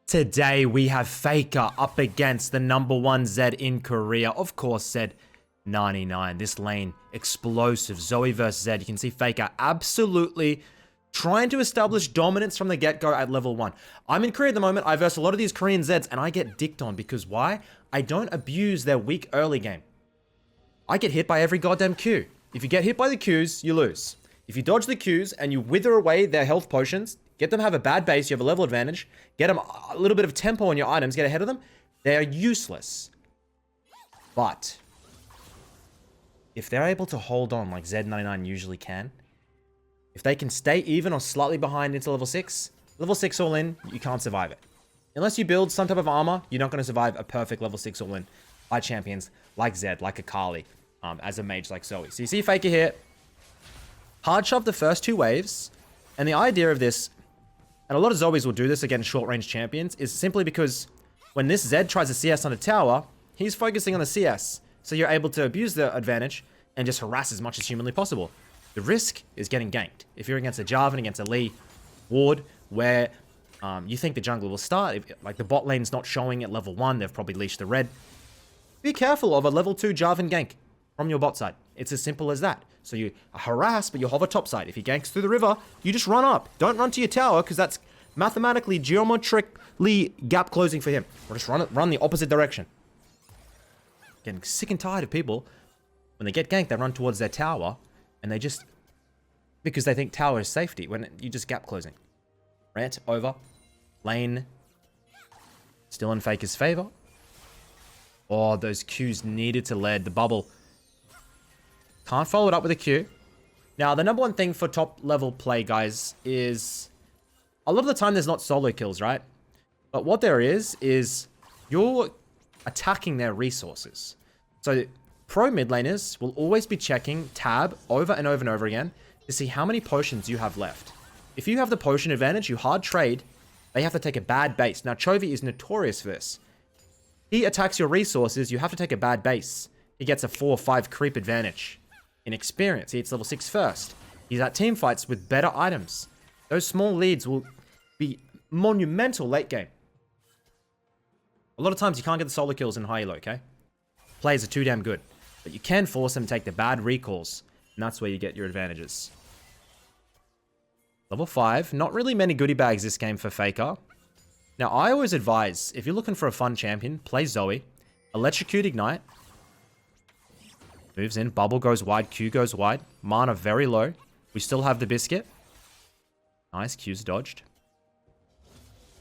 Today we have Faker up against the #1 Zed in Korea. Of course, Zed 99. This lane, explosive. Zoe versus Zed. You can see Faker absolutely trying to establish dominance from the get-go at level 1. I'm in Korea at the moment. I verse a lot of these Korean Zeds and I get dicked on because why? I don't abuse their weak early game. I get hit by every goddamn Q. If you get hit by the Qs, you lose. If you dodge the Qs and you wither away their health potions, get them to have a bad base, you have a level advantage, get them a little bit of tempo on your items, get ahead of them, they are useless. But if they're able to hold on like Z99 usually can, if they can stay even or slightly behind into level 6 all in, you can't survive it. Unless you build some type of armor, you're not going to survive a perfect level 6 all in by champions like Zed, like Akali, as a mage like Zoe. So you see Faker here, hard shove the first 2 waves, and the idea of this, and a lot of Zoes will do this against short-range champions, is simply because when this Zed tries to CS on a tower, he's focusing on the CS. So you're able to abuse the advantage and just harass as much as humanly possible. The risk is getting ganked. If you're against a Jarvan, against a Lee, Ward, where you think the jungler will start, like the bot lane's not showing at level 1, they've probably leashed the red. Be careful of a level 2 Jarvan gank from your bot side. It's as simple as that. So you harass, but you hover top side. If he ganks through the river, you just run up. Don't run to your tower, because that's mathematically, geometrically gap closing for him. Or just run the opposite direction. Getting sick and tired of people, when they get ganked, they run towards their tower, and they just, because they think tower is safety, when you just gap closing. Rant over. Lane still in Faker's favor. Oh, those Qs needed to lead. The bubble. Can't follow it up with a Q. Now, the #1 thing for top level play, guys, is a lot of the time there's not solo kills, right? But what there is you're attacking their resources. So pro mid laners will always be checking tab over and over and over again to see how many potions you have left. If you have the potion advantage, you hard trade, they have to take a bad base. Now, Chovy is notorious for this. He attacks your resources, you have to take a bad base. He gets a 4 or 5 creep advantage. In experience, he hits level 6 first. He's at team fights with better items. Those small leads will be monumental late game. A lot of times you can't get the solo kills in high elo, okay? Players are too damn good. But you can force them to take the bad recalls. And that's where you get your advantages. Level 5. Not really many goodie bags this game for Faker. Now, I always advise, if you're looking for a fun champion, play Zoe. Electrocute Ignite. Moves in. Bubble goes wide. Q goes wide. Mana very low. We still have the biscuit. Nice. Q's dodged.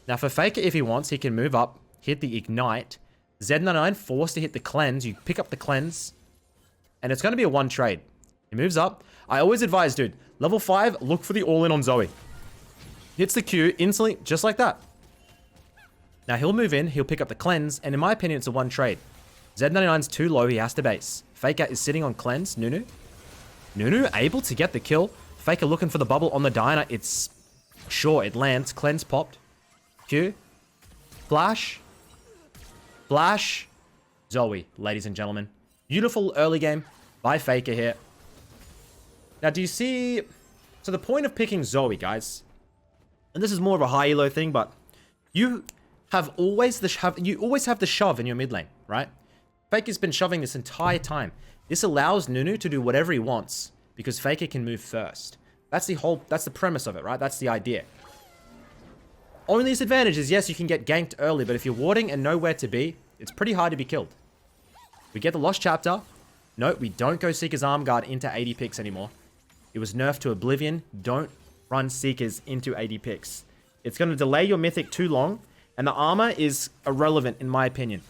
Now for Faker, if he wants, he can move up. Hit the Ignite. Z99 forced to hit the Cleanse. You pick up the Cleanse. And it's going to be a 1 trade. He moves up. I always advise, dude. Level 5, look for the all-in on Zoe. Hits the Q instantly, just like that. Now he'll move in. He'll pick up the Cleanse. And in my opinion, it's a 1 trade. Z99's too low. He has to base. Faker is sitting on Cleanse. Nunu able to get the kill. Faker looking for the bubble on the Diana. It's sure it lands. Cleanse popped. Q. Flash. Flash. Zoe, ladies and gentlemen. Beautiful early game by Faker here. Now, do you see... So the point of picking Zoe, guys, and this is more of a high elo thing, but you always have the shove in your mid lane, right? Faker's been shoving this entire time. This allows Nunu to do whatever he wants because Faker can move first. That's the premise of it, right? That's the idea. Only disadvantage is, yes, you can get ganked early, but if you're warding and nowhere to be, it's pretty hard to be killed. We get the Lost Chapter. No, we don't go Seeker's Arm Guard into 80 picks anymore. It was nerfed to Oblivion. Don't run Seekers into 80 picks. It's going to delay your Mythic too long, and the armor is irrelevant in my opinion.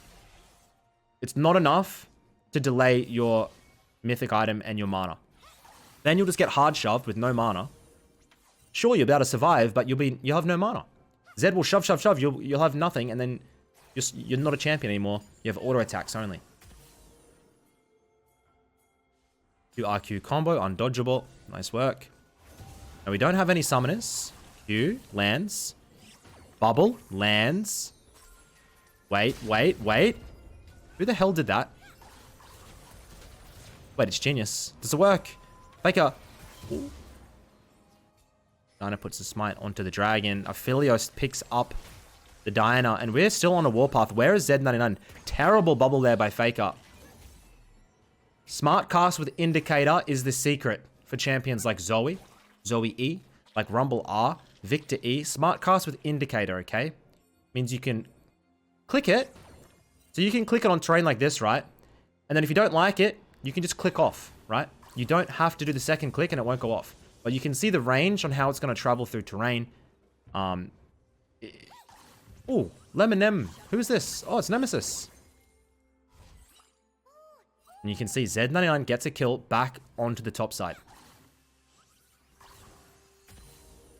It's not enough to delay your mythic item and your mana. Then you'll just get hard shoved with no mana. Sure, you'll be able to survive, but you'll have no mana. Zed will shove. You'll have nothing, and then you're not a champion anymore. You have auto attacks only. Do RQ combo, undodgeable. Nice work. Now we don't have any summoners. Q lands. Bubble lands. Wait. Who the hell did that? Wait, it's genius. Does it work? Faker. Ooh. Diana puts the smite onto the dragon. Aphelios picks up the Diana, and we're still on a warpath. Where is ZED99? Terrible bubble there by FAKER. Smart cast with indicator is the secret for champions like Zoe E, like Rumble R, Victor E. Smart cast with indicator, okay? Means you can click it. So you can click it on terrain like this, right? And then if you don't like it, you can just click off, right? You don't have to do the second click and it won't go off. But you can see the range on how it's going to travel through terrain. Ooh, Lemon M. Who's this? Oh, it's Nemesis. And you can see ZED99 gets a kill back onto the top side.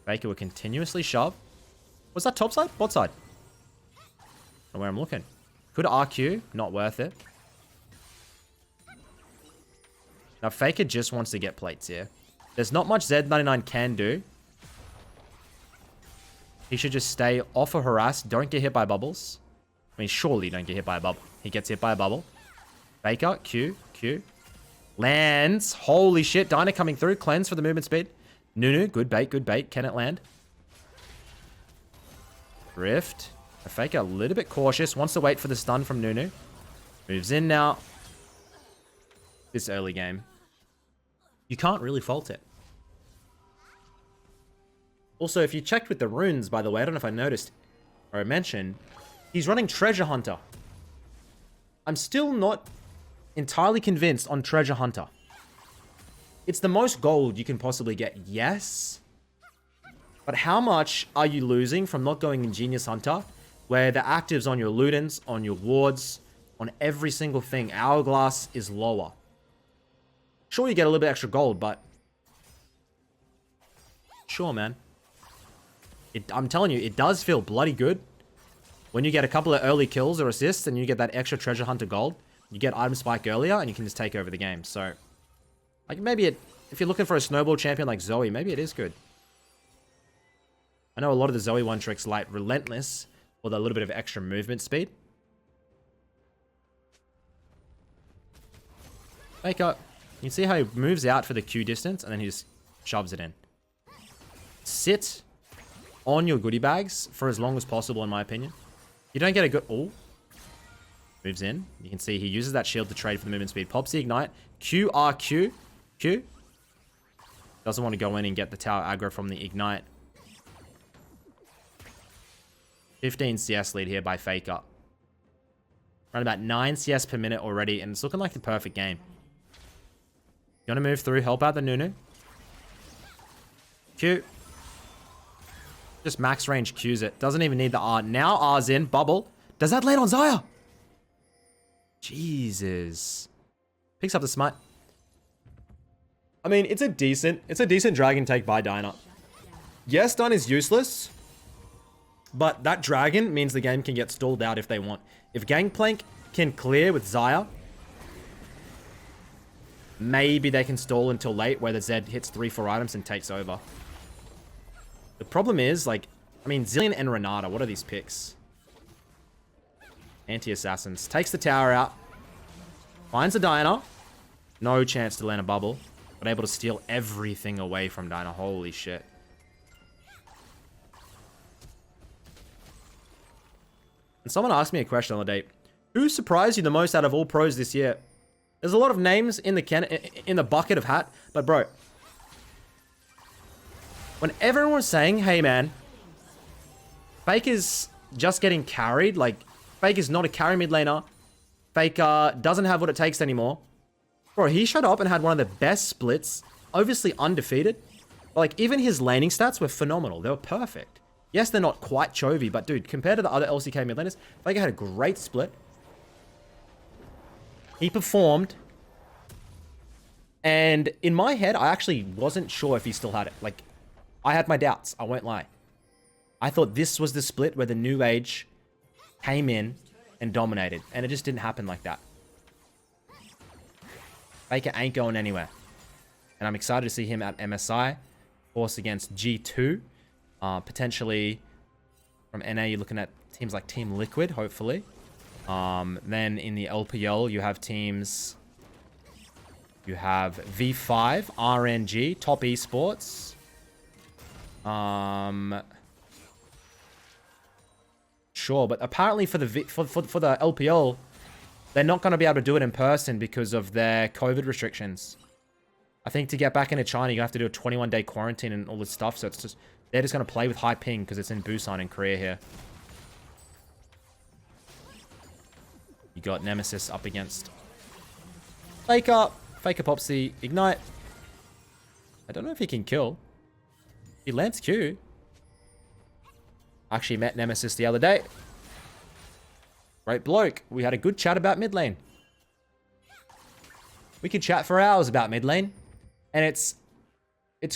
FAKER will continuously shove. Was that top side? Bot side? From where I'm looking. Could RQ. Not worth it. Now, FAKER just wants to get plates here. There's not much ZED99 can do. He should just stay off of harass. Don't get hit by bubbles. I mean, surely don't get hit by a bubble. He gets hit by a bubble. FAKER, Q. Lands. Holy shit. Dyna coming through. Cleanse for the movement speed. Nunu, good bait. Can it land? Rift. FAKER a little bit cautious. Wants to wait for the stun from Nunu. Moves in now. This early game. You can't really fault it. Also, if you checked with the runes, by the way, I don't know if I noticed or I mentioned, he's running Treasure Hunter. I'm still not entirely convinced on Treasure Hunter. It's the most gold you can possibly get, yes. But how much are you losing from not going Ingenious Hunter, where the actives on your Ludens, on your wards, on every single thing, Hourglass is lower. Sure, you get a little bit extra gold, but... Sure, man. I'm telling you, it does feel bloody good. When you get a couple of early kills or assists, and you get that extra Treasure Hunter gold, you get Item Spike earlier, and you can just take over the game. So, like, maybe if you're looking for a snowball champion like Zoe, maybe it is good. I know a lot of the Zoe one tricks like Relentless, with a little bit of extra movement speed. FAKER, you can see how he moves out for the Q distance, and then he just shoves it in. Sit on your goodie bags for as long as possible, in my opinion. You don't get a good... Oh. Moves in. You can see he uses that shield to trade for the movement speed. Pops the Ignite. Q, R, Q. Q. Doesn't want to go in and get the tower aggro from the Ignite. 15 CS lead here by FAKER. Around about 9 CS per minute already, and it's looking like the perfect game. You want to move through, help out the Nunu. Q. Just max range Qs it. Doesn't even need the R. Now R's in. Bubble. Does that land on Xayah? Jesus. Picks up the smite. I mean, it's a decent dragon take by Dyna. Yes, Dyna is useless. But that dragon means the game can get stalled out if they want. If Gangplank can clear with Xayah, maybe they can stall until late where the Zed hits 3-4 items and takes over. The problem is, like, I mean, Zillion and Renata, what are these picks? Anti-assassins. Takes the tower out. Finds a Diana. No chance to land a bubble. But able to steal everything away from Diana. Holy shit. And someone asked me a question the other day. Who surprised you the most out of all pros this year? There's a lot of names in the bucket of hat, but bro, when everyone was saying, hey man, FAKER's just getting carried, like, FAKER's not a carry mid laner, FAKER doesn't have what it takes anymore. Bro, he showed up and had one of the best splits, obviously undefeated. But like, even his laning stats were phenomenal. They were perfect. Yes, they're not quite Chovy, but dude, compared to the other LCK mid laners, FAKER had a great split. He performed. And in my head, I actually wasn't sure if he still had it. Like, I had my doubts. I won't lie. I thought this was the split where the new age came in and dominated. And it just didn't happen like that. FAKER ain't going anywhere. And I'm excited to see him at MSI. Of course, against G2. Potentially from NA, you're looking at teams like Team Liquid, hopefully. Then in the LPL, you have teams... You have V5, RNG, Top Esports. sure. But apparently for the for the LPL, they're not going to be able to do it in person because of their COVID restrictions. I think to get back into China, you have to do a 21-day quarantine and all this stuff. So it's just they're just going to play with high ping because it's in Busan in Korea here. You got Nemesis up against Faker. Faker pops the Ignite. I don't know if he can kill. He lands Q. Actually met Nemesis the other day. Great bloke. We had a good chat about mid lane. We could chat for hours about mid lane. And it's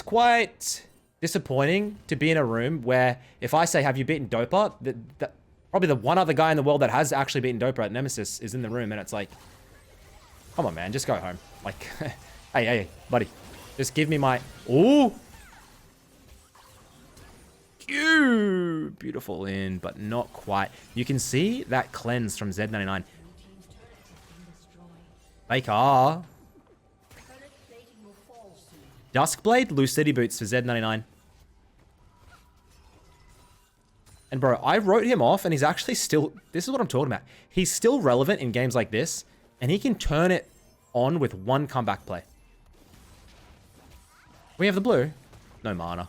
quite disappointing to be in a room where if I say, have you beaten Dopa? Probably the one other guy in the world that has actually beaten Dopa at Nemesis is in the room. And it's like, come on, man. Just go home. Like, hey, buddy. Just give me my... Ooh! Q! Beautiful in, but not quite. You can see that cleanse from Z99. Faker. Duskblade, loose city boots for Z99. And bro, I wrote him off and he's actually still... This is what I'm talking about. He's still relevant in games like this. And he can turn it on with one comeback play. We have the blue. No mana.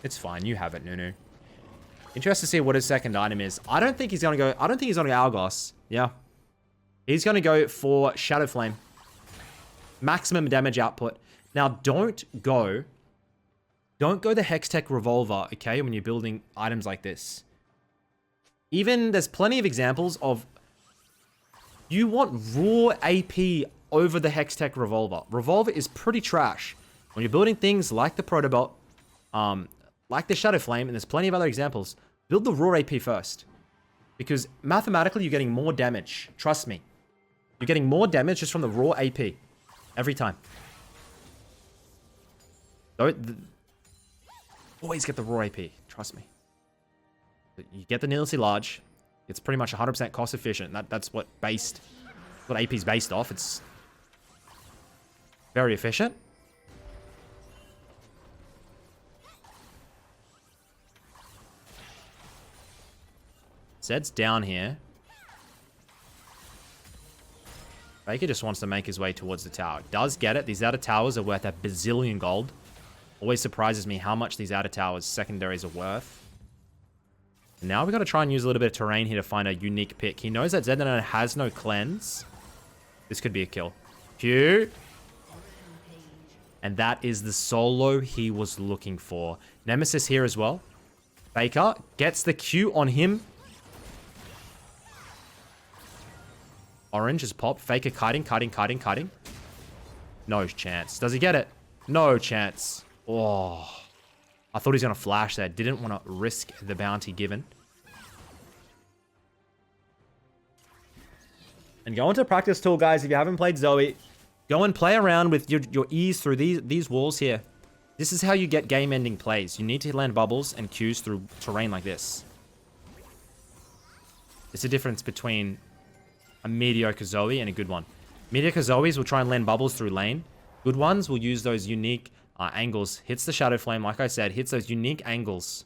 It's fine. You have it, Nunu. Interested to see what his second item is. I don't think he's going to go... I don't think he's going to go Hourglass. Yeah. He's going to go for Shadow Flame. Maximum damage output. Now, don't go the Hextech Revolver, okay, when you're building items like this. Even, there's plenty of examples of... You want raw AP over the Hextech Revolver. Revolver is pretty trash. When you're building things like the Protobelt, like the Shadow Flame, and there's plenty of other examples, build the raw AP first. Because mathematically, you're getting more damage. Trust me. You're getting more damage just from the raw AP. Every time. Always get the raw AP. Trust me. You get the needlessly large. It's pretty much 100% cost efficient. That's what AP is based off. It's very efficient. Zed's down here. Faker just wants to make his way towards the tower. Does get it. These outer towers are worth a bazillion gold. Always surprises me how much these outer towers secondaries are worth. And now we got to try and use a little bit of terrain here to find a unique pick. He knows that Z99 has no cleanse. This could be a kill. Q. And that is the solo he was looking for. Nemesis here as well. Faker gets the Q on him. Orange is popped. Faker kiting. No chance. Does he get it? No chance. Oh. I thought he was going to flash there. Didn't want to risk the bounty given. And go into practice tool, guys. If you haven't played Zoe, go and play around with your ease through these walls here. This is how you get game-ending plays. You need to land bubbles and Qs through terrain like this. It's a difference between a mediocre Zoe and a good one. Mediocre Zoes will try and land bubbles through lane. Good ones will use those unique angles. Hits the Shadow Flame, like I said. Hits those unique angles.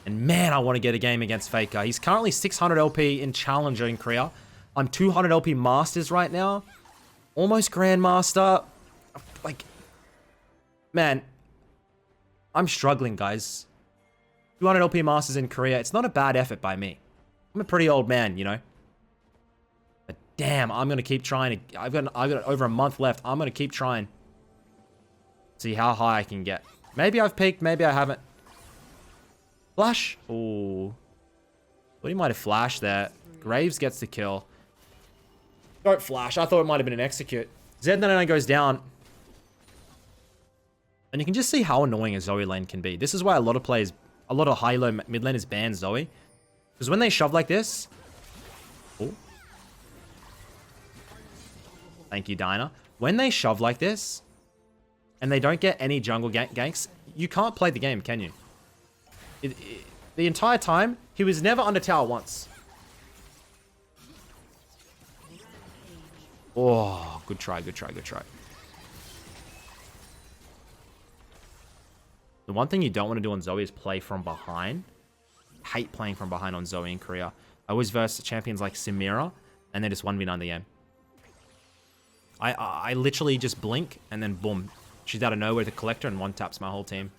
And man, I want to get a game against Faker. He's currently 600 LP in Challenger in Korea. I'm 200 LP Masters right now. Almost Grandmaster. Like, man, I'm struggling, guys. 200 LP Masters in Korea. It's not a bad effort by me. I'm a pretty old man, you know. But damn, I'm going to keep trying. I've got over a month left. I'm going to keep trying. See how high I can get. Maybe I've peaked. Maybe I haven't. Flash. Ooh. Thought he might have flashed there. Graves gets the kill. Don't flash. I thought it might have been an execute. Z99 goes down. And you can just see how annoying a Zoe lane can be. This is why a lot of high-low mid laners ban Zoe. Because when they shove like this... Ooh. Thank you, Dinah. When they shove like this, and they don't get any jungle ganks, you can't play the game, can you? The entire time, he was never under tower once. Oh, good try. The one thing you don't want to do on Zoe is play from behind. Hate playing from behind on Zoe in Korea. I always verse champions like Samira, and they just 1v9 the game. I literally just blink, and then boom. She's out of nowhere to collect her and one taps my whole team.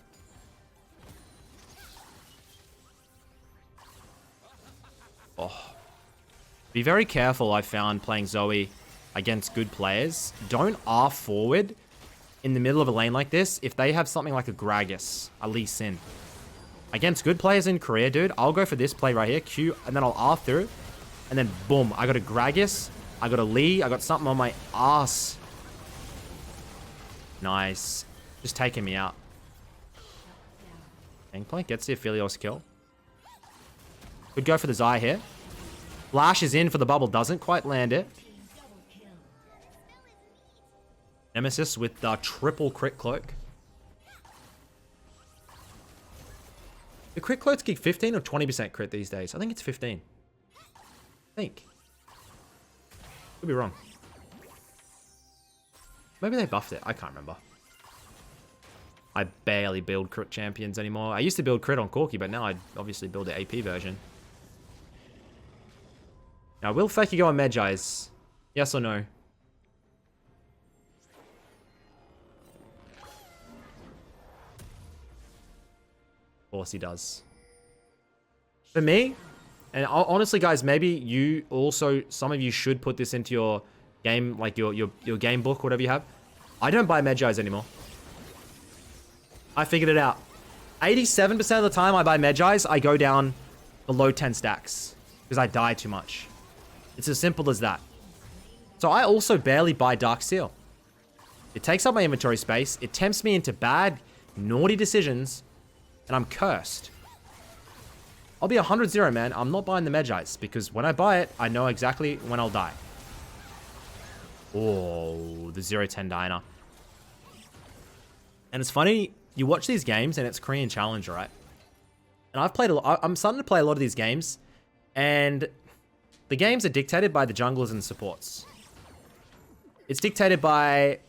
Oh. Be very careful, I found, playing Zoe against good players. Don't R forward in the middle of a lane like this if they have something like a Gragas, a Lee Sin. Against good players in Korea, dude, I'll go for this play right here, Q, and then I'll R through, and then boom, I got a Gragas, I got a Lee, I got something on my ass. Nice. Just taking me out. Gangplank gets the Aphelios kill. Could go for the Zai here. Flash is in for the bubble, doesn't quite land it. Nemesis with the triple crit cloak. The crit cloaks give 15 or 20% crit these days. I think it's 15. I think. Could be wrong. Maybe they buffed it. I can't remember. I barely build crit champions anymore. I used to build crit on Corki, but now I obviously build the AP version. Now, will Faker go on Medjai's? Yes or no? Of course he does. For me, and honestly, guys, maybe you also, some of you should put this into your game, like your game book, whatever you have. I don't buy Medjai's anymore. I figured it out. 87% of the time I buy Medjai's, I go down below 10 stacks because I die too much. It's as simple as that. So I also barely buy Dark Seal. It takes up my inventory space. It tempts me into bad, naughty decisions, and I'm cursed. I'll be 100-0, man. I'm not buying the Medjai's because when I buy it, I know exactly when I'll die. Oh, the 0-10 diner. And it's funny, you watch these games and it's Korean Challenge, right? And I've played a lot. I'm starting to play a lot of these games, and the games are dictated by the junglers and supports. It's dictated by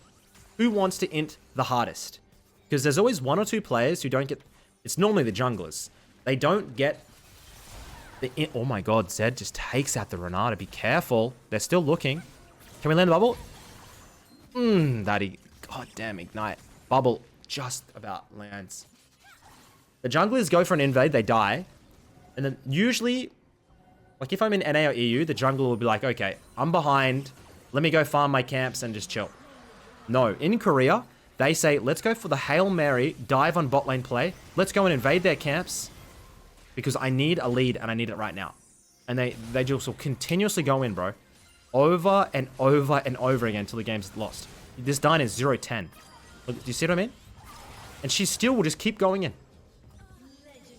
who wants to int the hardest. Because there's always one or two players who don't get... It's normally the junglers. They don't get the int... Oh my god, Zed just takes out the Renata. Be careful. They're still looking. Can we land the bubble? God damn, ignite. Bubble just about lands. The junglers go for an invade, they die. And then usually... Like, if I'm in NA or EU, the jungler will be like, okay, I'm behind. Let me go farm my camps and just chill. No, in Korea, they say, let's go for the Hail Mary, dive on bot lane play. Let's go and invade their camps because I need a lead and I need it right now. And they just will continuously go in, bro. Over and over and over again until the game's lost. This Dyne is 0-10. Look, do you see what I mean? And she still will just keep going in.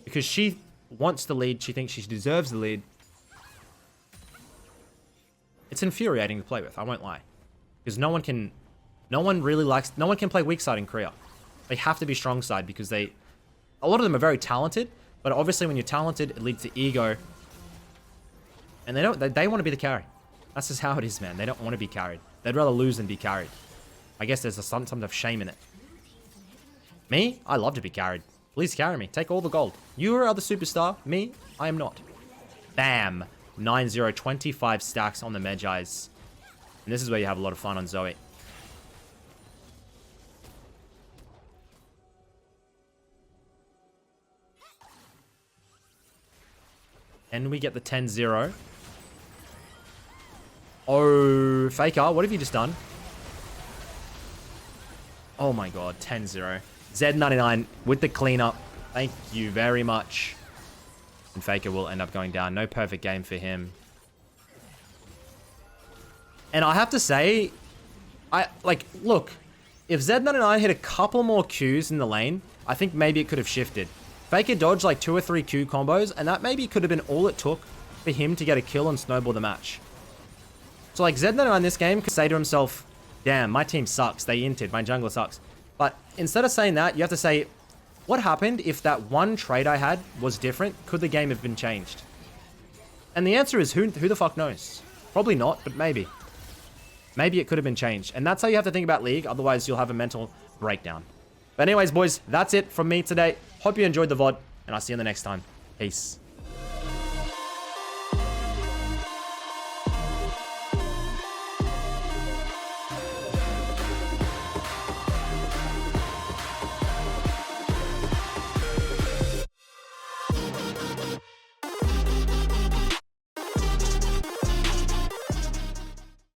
Because she wants the lead. She thinks she deserves the lead. It's infuriating to play with, I won't lie. Because no one can play weak side in Korea. They have to be strong side because a lot of them are very talented, but obviously when you're talented, it leads to ego. And they want to be the carry. That's just how it is, man. They don't want to be carried. They'd rather lose than be carried. I guess there's something of shame in it. Me? I love to be carried. Please carry me. Take all the gold. You are the superstar. Me? I am not. Bam. 9-0, 25 stacks on the Medjai's. And this is where you have a lot of fun on Zoe. And we get the 10-0. Oh, Faker, what have you just done? Oh my god, 10-0. ZED99 with the cleanup. Thank you very much. And Faker will end up going down. No perfect game for him. And I have to say, look, if ZED99 hit a couple more Qs in the lane, I think maybe it could have shifted. Faker dodged like 2 or 3 Q combos, and that maybe could have been all it took for him to get a kill and snowball the match. So like ZED99 in this game could say to himself, damn, my team sucks. They inted. My jungler sucks. But instead of saying that, you have to say, what happened if that one trade I had was different? Could the game have been changed? And the answer is who the fuck knows? Probably not, but maybe. Maybe it could have been changed. And that's how you have to think about League. Otherwise, you'll have a mental breakdown. But anyways, boys, that's it from me today. Hope you enjoyed the VOD, and I'll see you in the next time. Peace.